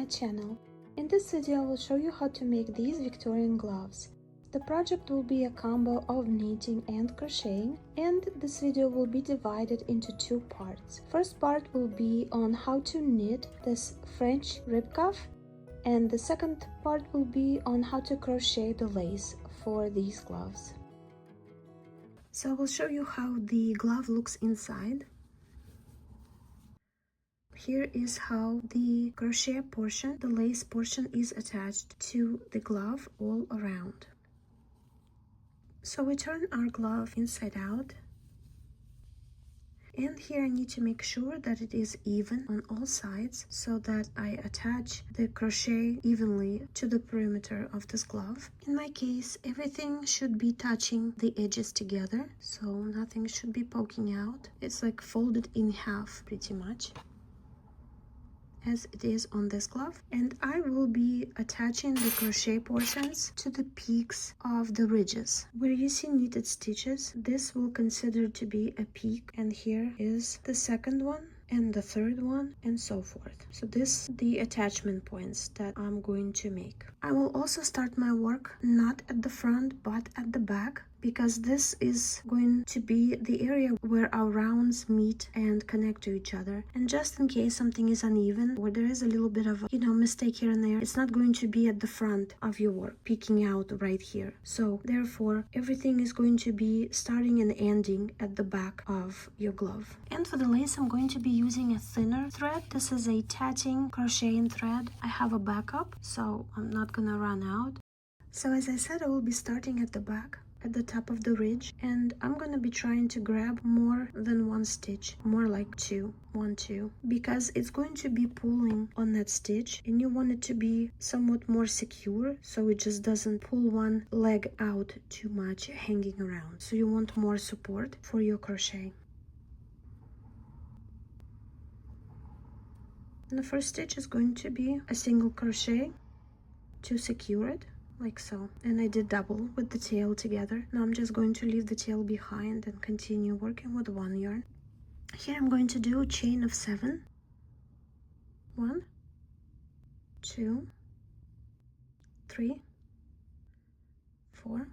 channel. In this video I will show you how to make these Victorian gloves. The project will be a combo of knitting and crocheting, and this video will be divided into two parts. First part will be on how to knit this French rib cuff, and the second part will be on how to crochet the lace for these gloves. So I will show you how the glove looks inside. Here is how the crochet portion, the lace portion, is attached to the glove all around. So we turn our glove inside out, and here I need to make sure that it is even on all sides so that I attach the crochet evenly to the perimeter of this glove. In my case, everything should be touching the edges together, so nothing should be poking out. It's like folded in half pretty much, as it is on this glove, and I will be attaching the crochet portions to the peaks of the ridges. Where you see knitted stitches, this will consider to be a peak, and here is the second one and the third one and so forth. So this the attachment points that I'm going to make. I will also start my work not at the front but at the back, because this is going to be the area where our rounds meet and connect to each other. And just in case something is uneven or there is a little bit of a mistake here and there, it's not going to be at the front of your work, peeking out right here. So therefore everything is going to be starting and ending at the back of your glove. And for the lace, I'm going to be using a thinner thread. This is a tatting crocheting thread. I have a backup, so I'm not gonna run out. So as I said, I will be starting at the back, at the top of the ridge, and I'm gonna be trying to grab more than one stitch, more like two, 1, 2, because it's going to be pulling on that stitch, and you want it to be somewhat more secure so it just doesn't pull one leg out too much hanging around. So you want more support for your crochet. And the first stitch is going to be a single crochet to secure it, like so, and I did double with the tail together. Now I'm just going to leave the tail behind and continue working with one yarn. Here I'm going to do a chain of 7. 1, 2, 3, 4,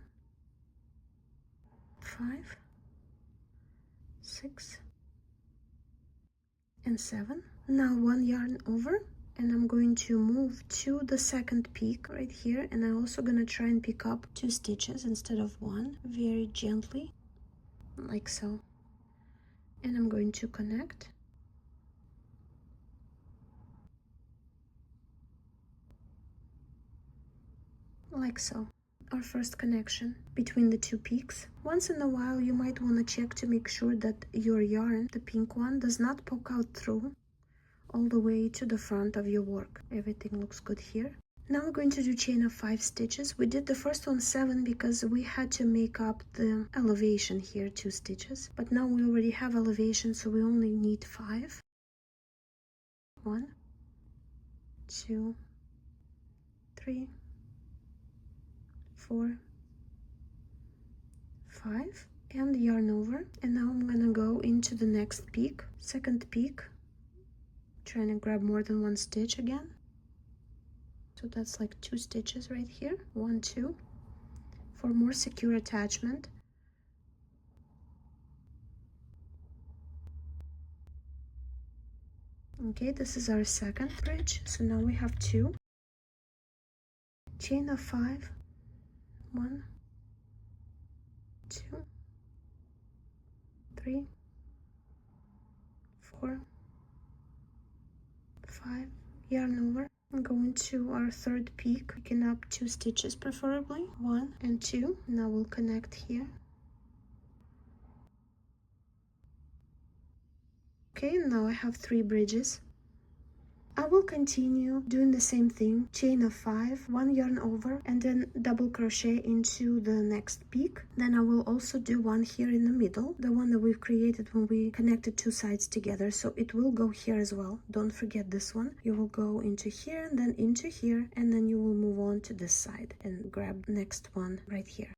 5, 6, and 7. Now 1 yarn over, and I'm going to move to the second peak right here, and I'm also gonna try and pick up 2 stitches instead of 1, very gently, like so. And I'm going to connect. Like so. Our first connection between the 2 peaks. Once in a while you might want to check to make sure that your yarn, the pink one, does not poke out through all the way to the front of your work. Everything looks good here. Now we're going to do chain of 5 stitches. We did the first one 7 because we had to make up the elevation here, 2 stitches, but now we already have elevation, so we only need 5. 1, 2, 3, 4, 5, and yarn over. And now I'm gonna go into the next peak, second peak, trying to grab more than 1 stitch again. So that's like 2 stitches right here, 1, 2, for more secure attachment. Okay, this is our second bridge, so now we have 2. Chain of 5, 1, 2, 3, 4, 5, yarn over. I'm going to our third peak, picking up 2 stitches preferably, 1 and 2. Now we'll connect here. Okay, now I have 3 bridges. I will continue doing the same thing, chain of 5, 1 yarn over, and then double crochet into the next peak. Then I will also do one here in the middle, the one that we've created when we connected 2 sides together, so it will go here as well. Don't forget this one. You will go into here and then into here, and then you will move on to this side and grab next one right here.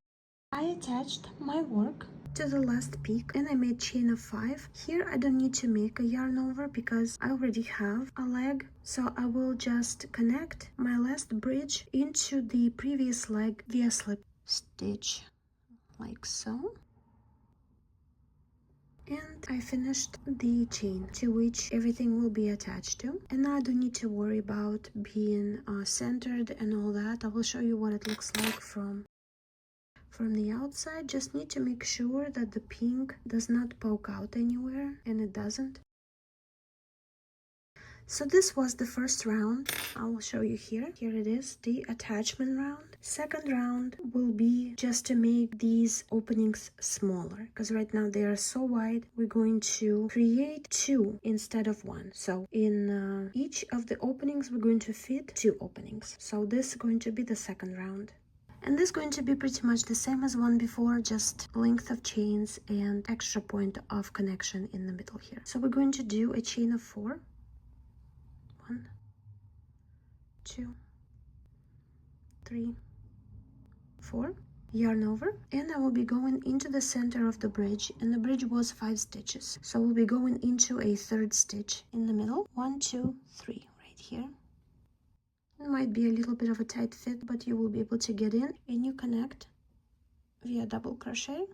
I attached my work to the last peak and I made chain of 5. Here I don't need to make a yarn over because I already have a leg, so I will just connect my last bridge into the previous leg via slip stitch, like so. And I finished the chain to which everything will be attached to. And now I don't need to worry about being centered and all that. I will show you what it looks like from the outside. Just need to make sure that the pink does not poke out anywhere, and it doesn't. So this was the first round. I will show you here. Here it is, the attachment round. Second round will be just to make these openings smaller, because right now they are so wide. We're going to create 2 instead of 1. So in each of the openings, we're going to fit 2 openings. So this is going to be the second round. And this is going to be pretty much the same as one before, just length of chains and extra point of connection in the middle here. So we're going to do a chain of 4. 1, 2, 3, 4, yarn over, and I will be going into the center of the bridge, and the bridge was 5 stitches, so we'll be going into a 3rd stitch in the middle. 1, 2, 3 right here. It might be a little bit of a tight fit, but you will be able to get in, and you connect via double crochet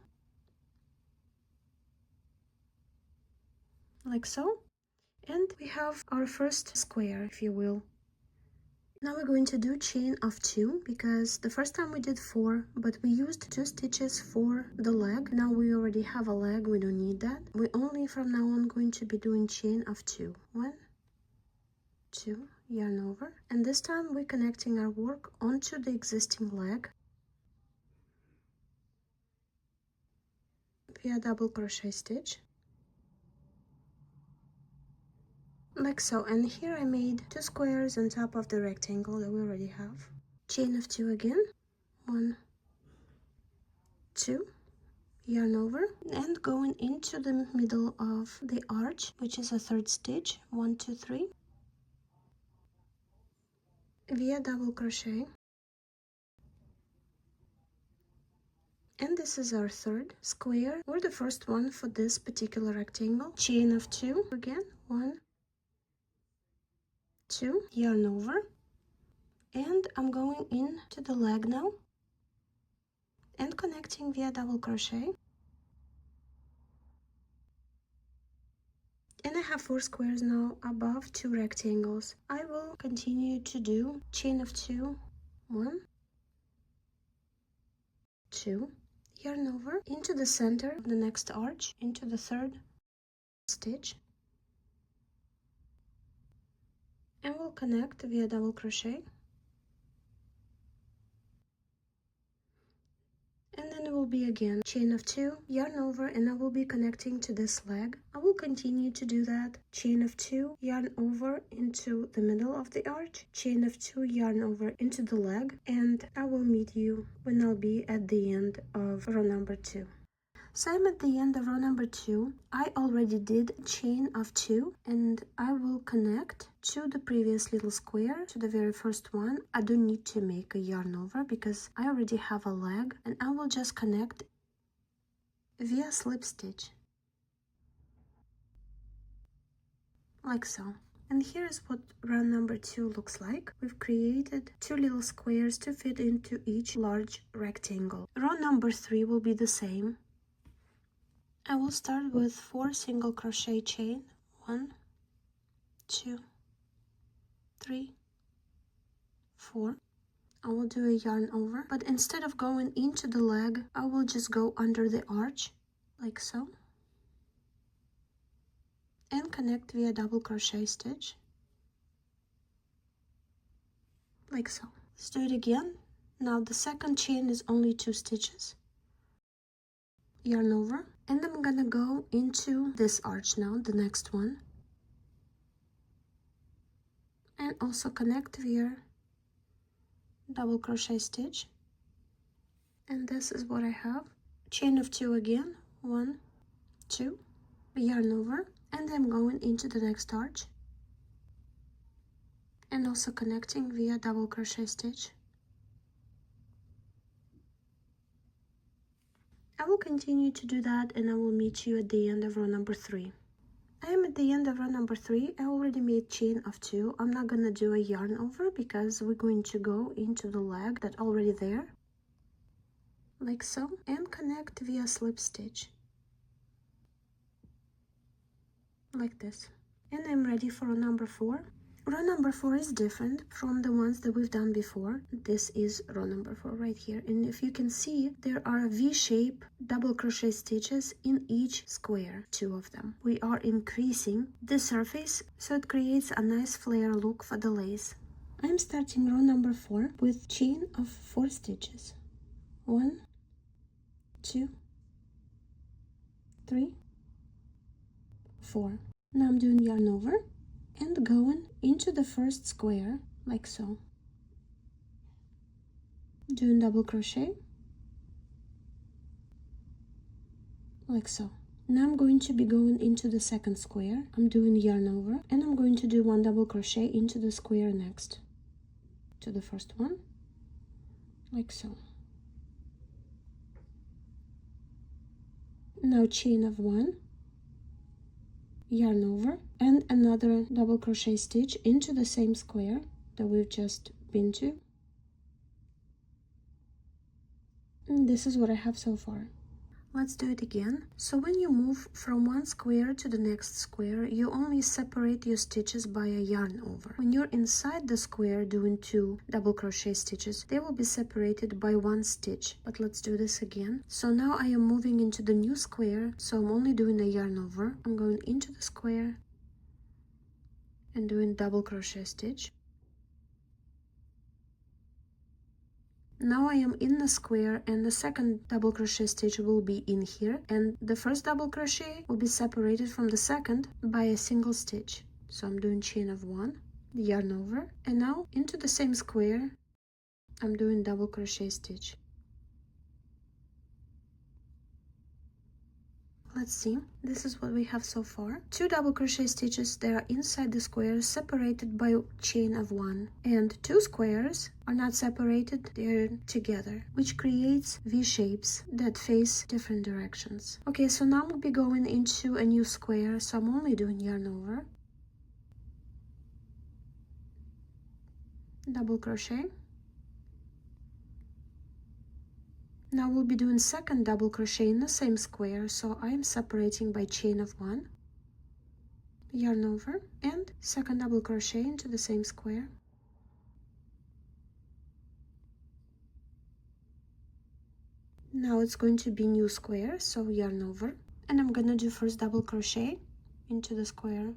like so. And we have our first square, if you will. Now we're going to do chain of 2, because the first time we did 4, but we used 2 stitches for the leg. Now we already have a leg, we don't need that. We only from now on going to be doing chain of 2. 1, 2, yarn over. And this time we're connecting our work onto the existing leg via double crochet stitch. Like so, and here I made 2 squares on top of the rectangle that we already have. Chain of 2 again. 1, 2, yarn over, and going into the middle of the arch, which is a 3rd stitch. 1, 2, 3, via double crochet. And this is our 3rd square, or the first one for this particular rectangle. Chain of 2 again. 1, 2, yarn over, and I'm going into the leg now and connecting via double crochet. And I have 4 squares now above 2 rectangles. I will continue to do chain of 2, 1, 2, yarn over into the center of the next arch, into the 3rd stitch, and we'll connect via double crochet. And then it will be again chain of 2, yarn over, and I will be connecting to this leg. I will continue to do that. Chain of 2, yarn over into the middle of the arch, chain of 2, yarn over into the leg, and I will meet you when I'll be at the end of row number 2. So I'm at the end of row number 2. I already did chain of 2, and I will connect to the previous little square, to the very first one. I don't need to make a yarn over because I already have a leg, and I will just connect via slip stitch, like so. And here's what round number 2 looks like. We've created 2 little squares to fit into each large rectangle. Row number 3 will be the same. I will start with 4 single crochet chain. 1, 2, 3, 4. I will do a yarn over, but instead of going into the leg, I will just go under the arch, like so, and connect via double crochet stitch, like so. Let's do it again. Now the second chain is only 2 stitches. Yarn over, and I'm gonna go into this arch now, the next one, and also connect via double crochet stitch. And this is what I have. Chain of 2 again. 1, 2, yarn over, and I'm going into the next arch and also connecting via double crochet stitch. I will continue to do that and I will meet you at the end of row number 3. I am at the end of row number 3. I already made chain of 2. I'm not gonna do a yarn over because we're going to go into the leg that's already there, like so, and connect via slip stitch, like this. And I'm ready for row number 4. Row number 4 is different from the ones that we've done before. This is row number 4 right here. And if you can see, there are V-shape double crochet stitches in each square, 2 of them. We are increasing the surface so it creates a nice flare look for the lace. I'm starting row number 4 with chain of 4 stitches. 1, 2, 3, 4. Now I'm doing yarn over and going into the first square, like so. Doing double crochet, like so. Now I'm going to be going into the second square. I'm doing yarn over and I'm going to do 1 double crochet into the square next to the first one, like so. Now chain of 1, yarn over, and another double crochet stitch into the same square that we've just been to. And this is what I have so far. Let's do it again. So when you move from one square to the next square, you only separate your stitches by a yarn over. When you're inside the square doing 2 double crochet stitches, they will be separated by 1 stitch. But let's do this again. So now I am moving into the new square, so I'm only doing a yarn over. I'm going into the square and doing double crochet stitch. Now I am in the square and the second double crochet stitch will be in here, and the first double crochet will be separated from the second by a single stitch. So I'm doing chain of 1, yarn over, and now into the same square I'm doing double crochet stitch. Let's see, this is what we have so far. 2 double crochet stitches that are inside the square separated by chain of 1, and 2 squares are not separated, they're together, which creates V-shapes that face different directions. Okay, so now we'll be going into a new square, so I'm only doing yarn over, double crochet. Now we'll be doing second double crochet in the same square, so I'm separating by chain of 1, yarn over, and second double crochet into the same square. Now it's going to be new square, so yarn over, and I'm gonna do first double crochet into the square.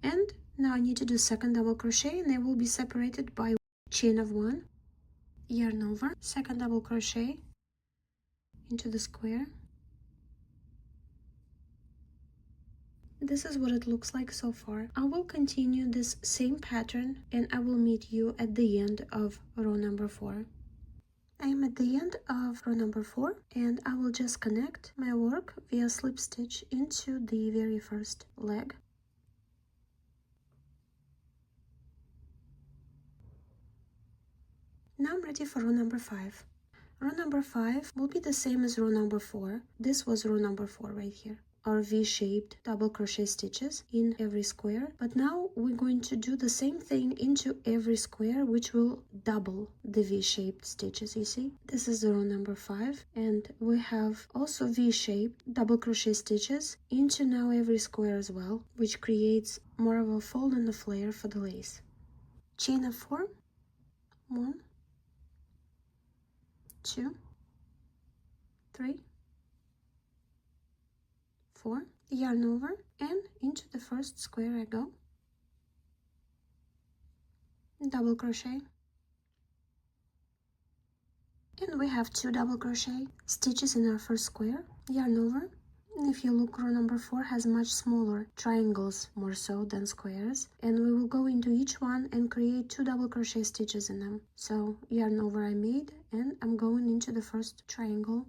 And now I need to do second double crochet, and they will be separated by chain of 1, yarn over, second double crochet into the square. This is what it looks like so far. I will continue this same pattern and I will meet you at the end of row number 4. I am at the end of row number 4 and I will just connect my work via slip stitch into the very first leg. Now I'm ready for row number 5. Row number 5 will be the same as row number 4. This was row number 4 right here. Our V-shaped double crochet stitches in every square, but now we're going to do the same thing into every square, which will double the V-shaped stitches. You see, this is row number 5, and we have also V-shaped double crochet stitches into now every square as well, which creates more of a fold and a flare for the lace. Chain of 4, 1, 2, 3, 4, yarn over, and into the first square I go, double crochet, and we have 2 double crochet stitches in our first square, yarn over. And if you look, row number 4 has much smaller triangles more so than squares, and we will go into each one and create 2 double crochet stitches in them. So yarn over I made, and I'm going into the first triangle,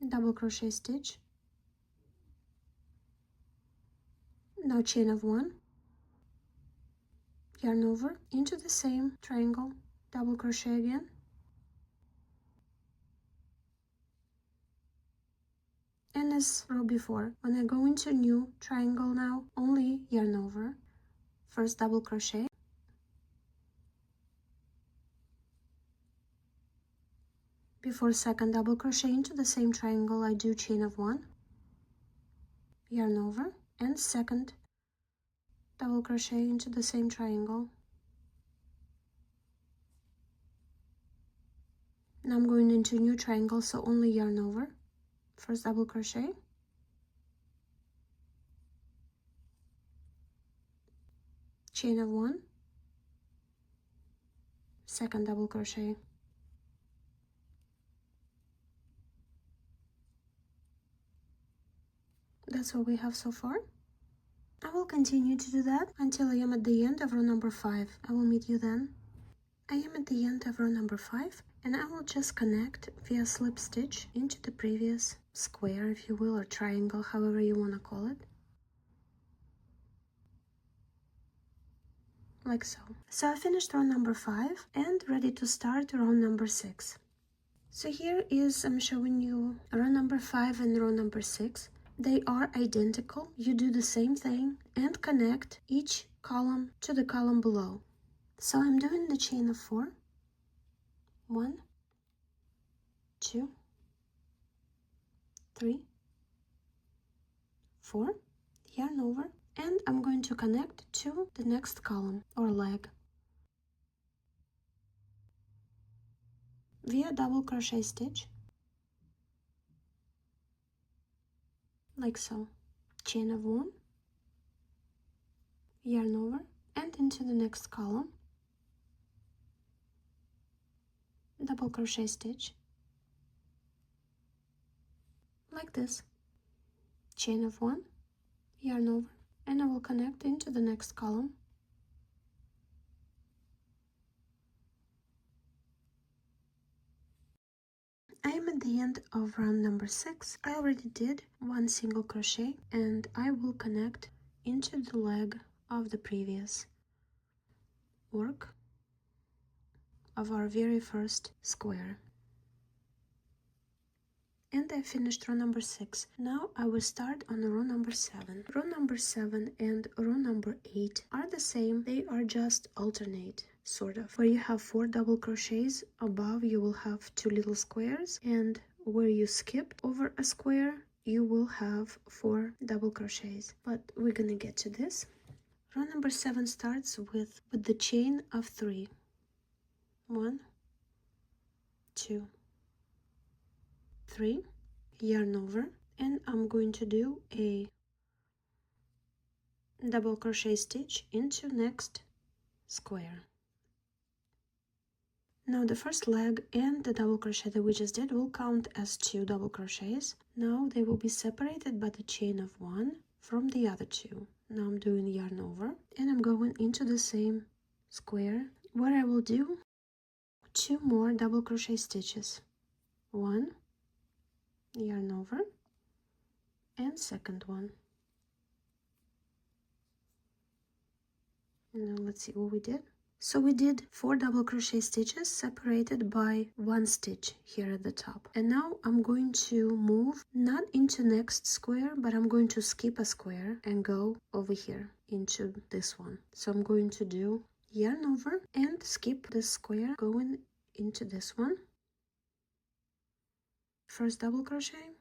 double crochet stitch, now chain of 1, yarn over into the same triangle, double crochet again, and as row before, when I go into new triangle now, only yarn over, first double crochet, before second double crochet into the same triangle, I do chain of 1, yarn over, and second double crochet into the same triangle. Now I'm going into new triangle, so only yarn over, first double crochet, chain of 1, second double crochet. That's what we have so far. I will continue to do that until I am at the end of row number 5. I will meet you then. I am at the end of row number 5, and I will just connect via slip stitch into the previous square, if you will, or triangle, however you want to call it. Like so. So I finished row number 5 and ready to start row number 6. So here is, I'm showing you row number 5 and row number 6. They are identical. You do the same thing and connect each column to the column below. So I'm doing the chain of 4. 1, 2, 3, 4, yarn over, and I'm going to connect to the next column or leg via double crochet stitch, like so. Chain of 1, yarn over, and into the next column, double crochet stitch, like this. Chain of 1, yarn over, and I will connect into the next column. I am at the end of round number 6. I already did one single crochet, and I will connect into the leg of the previous work of our very first square. And I finished row number 6. Now I will start on row number 7. Row number 7 and row number 8 are the same. They are just alternate, sort of. Where you have 4 double crochets, above you will have 2 little squares, and where you skip over a square, you will have 4 double crochets. But we're gonna get to this. Row number 7 starts with the chain of 3. 1, 2, 3, yarn over, and I'm going to do a double crochet stitch into next square. Now the first leg and the double crochet that we just did will count as 2 double crochets. Now they will be separated by the chain of 1 from the other 2. Now I'm doing yarn over, and I'm going into the same square where I will do 2 more double crochet stitches. 1, yarn over, and second one. Now let's see what we did. So we did 4 double crochet stitches separated by 1 stitch here at the top. And now I'm going to move not into next square, but I'm going to skip a square and go over here into this one. So I'm going to do yarn over and skip this square going into this one. First double crochet,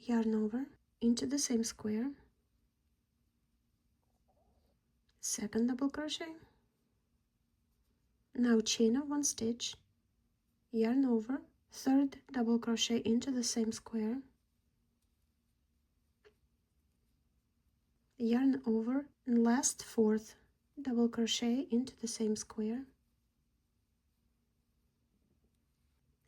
yarn over into the same square, second double crochet, now chain of 1 stitch, yarn over, third double crochet into the same square, yarn over, and last 4th double crochet into the same square.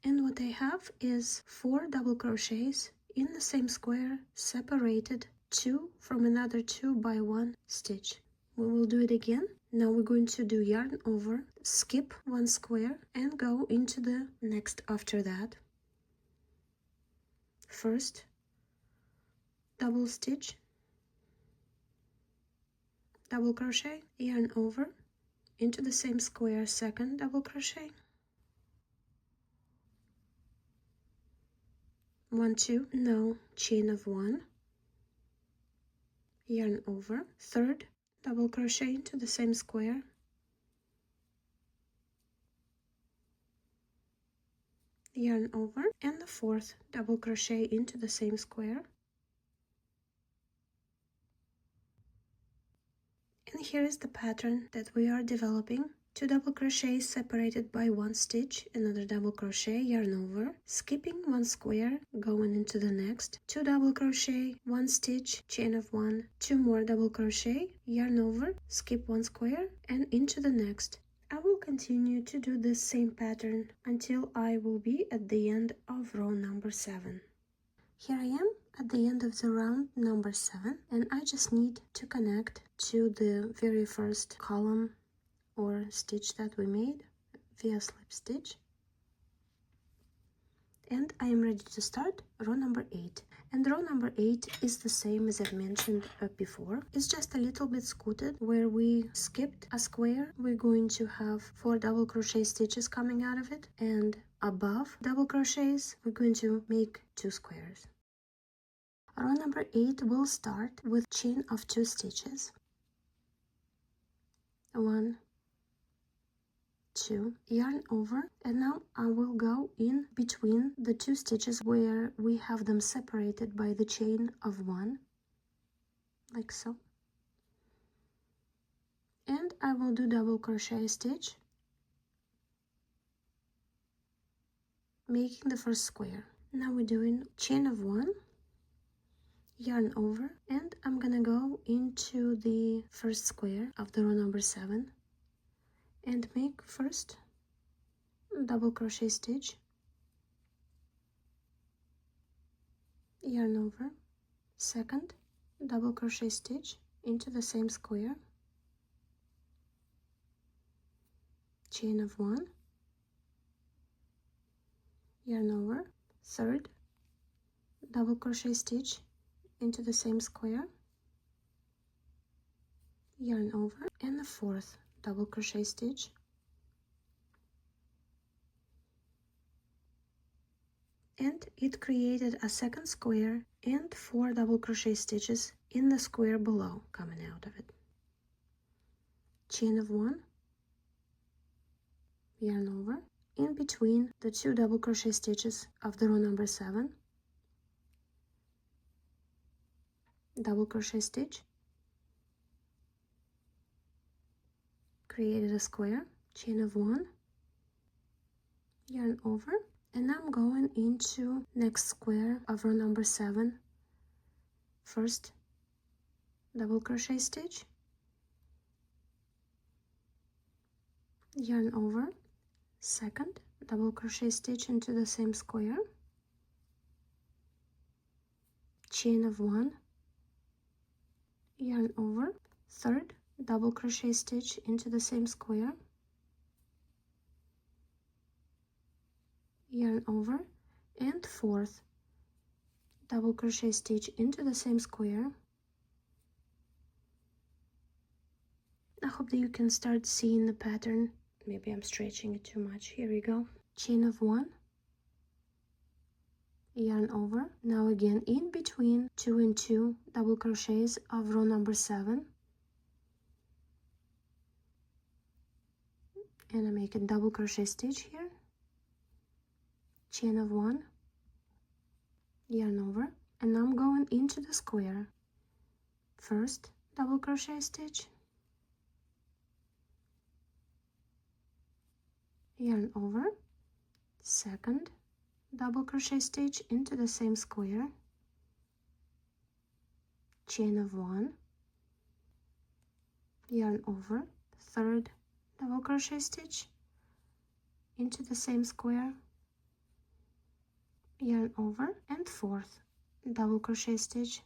And what I have is 4 double crochets in the same square, separated 2 from another 2 by 1 stitch. We will do it again. Now we're going to do yarn over, skip 1 square, and go into the next after that. First double stitch, double crochet, yarn over, into the same square, second double crochet, 1, 2, no, chain of 1, yarn over, third double crochet into the same square, yarn over, and the fourth double crochet into the same square. And here is the pattern that we are developing. 2 double crochets separated by 1 stitch, another double crochet, yarn over, skipping 1 square, going into the next, 2 double crochet, 1 stitch, chain of 1, 2 more double crochet, yarn over, skip 1 square, and into the next. I will continue to do this same pattern until I will be at the end of row number 7. Here I am at the end of the round number 7, and I just need to connect to the very first column or stitch that we made via slip stitch. And I am ready to start row number 8. And row number 8 is the same as I've mentioned before. It's just a little bit scooted where we skipped a square. We're going to have 4 double crochet stitches coming out of it, and above double crochets we're going to make 2 squares. Row number 8 will start with chain of 2 stitches. 1, 2, yarn over, and now I will go in between the 2 stitches where we have them separated by the chain of 1, like so, and I will do double crochet stitch, making the first square. Now we're doing chain of 1, yarn over, and I'm gonna go into the first square of the row number 7 and make first double crochet stitch, yarn over, second double crochet stitch into the same square, chain of 1, yarn over, third double crochet stitch into the same square, yarn over, and the fourth double crochet stitch, and it created a second square and 4 double crochet stitches in the square below coming out of it. Chain of 1, yarn over, in between the 2 double crochet stitches of the row number 7, double crochet stitch, created a square, chain of 1, yarn over, and I'm going into next square of row number 7, first double crochet stitch, yarn over, second double crochet stitch into the same square, chain of 1, yarn over, third double crochet stitch into the same square, yarn over, and fourth double crochet stitch into the same square. I hope that you can start seeing the pattern. Maybe I'm stretching it too much. Here we go. Chain of 1, yarn over, now again in between 2 and 2 double crochets of row number 7, and I make a double crochet stitch here, chain of 1, yarn over, and I'm going into the square, first double crochet stitch, yarn over, second double crochet stitch into the same square, chain of 1, yarn over, third double crochet stitch into the same square, yarn over, and fourth double crochet stitch.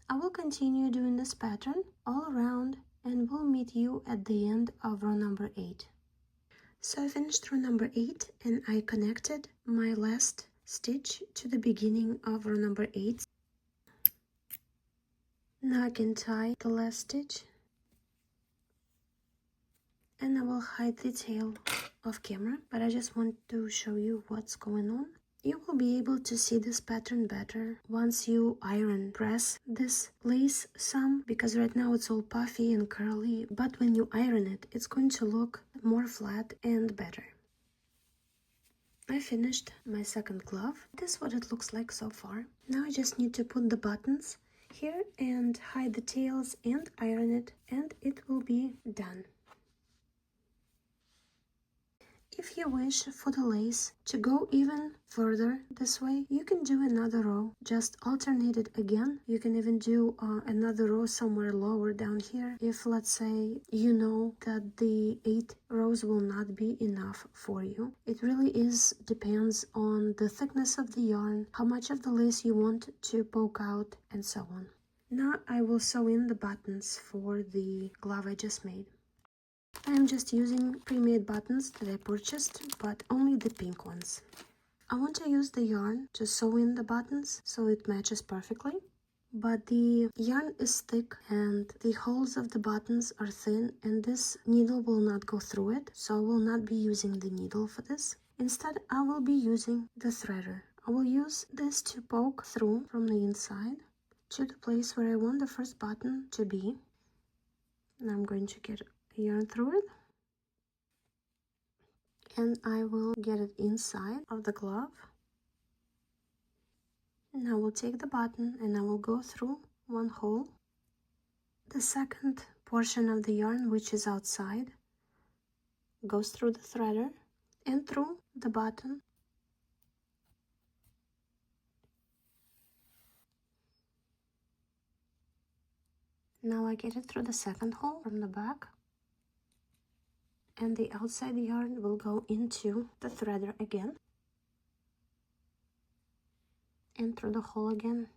I will continue doing this pattern all around and will meet you at the end of row number 8. So I finished row number 8 and I connected my last stitch to the beginning of row number 8. Now I can tie the last stitch, and I will hide the tail off camera, but I just want to show you what's going on. You will be able to see this pattern better once you press this lace some, because right now it's all puffy and curly, but when you iron it, it's going to look more flat and better. I finished my second glove. This is what it looks like so far. Now I just need to put the buttons here and hide the tails and iron it, and it will be done. If you wish for the lace to go even further this way, you can do another row, just alternate it again. You can even do another row somewhere lower down here if, let's say, you know that the 8 rows will not be enough for you. It really depends on the thickness of the yarn, how much of the lace you want to poke out, and so on. Now I will sew in the buttons for the glove I just made. I am just using pre-made buttons that I purchased, but only the pink ones. I want to use the yarn to sew in the buttons so it matches perfectly, but the yarn is thick and the holes of the buttons are thin, and this needle will not go through it, so I will not be using the needle for this. Instead, I will be using the threader. I will use this to poke through from the inside to the place where I want the first button to be. And I'm going to get yarn through it, and I will get it inside of the glove, and I will take the button and I will go through one hole. The second portion of the yarn, which is outside, goes through the threader and through the button. Now I get it through the second hole from the back, and the outside yarn will go into the threader again and through the hole again.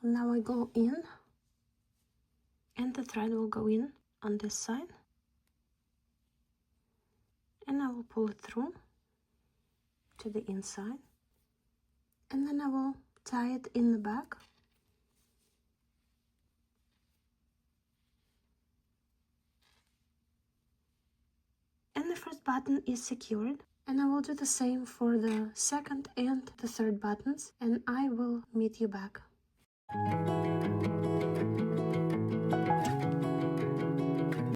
Now I go in, and the thread will go in on this side, and I will pull it through to the inside, and then I will tie it in the back. And the first button is secured, and I will do the same for the second and the third buttons, and I will meet you back.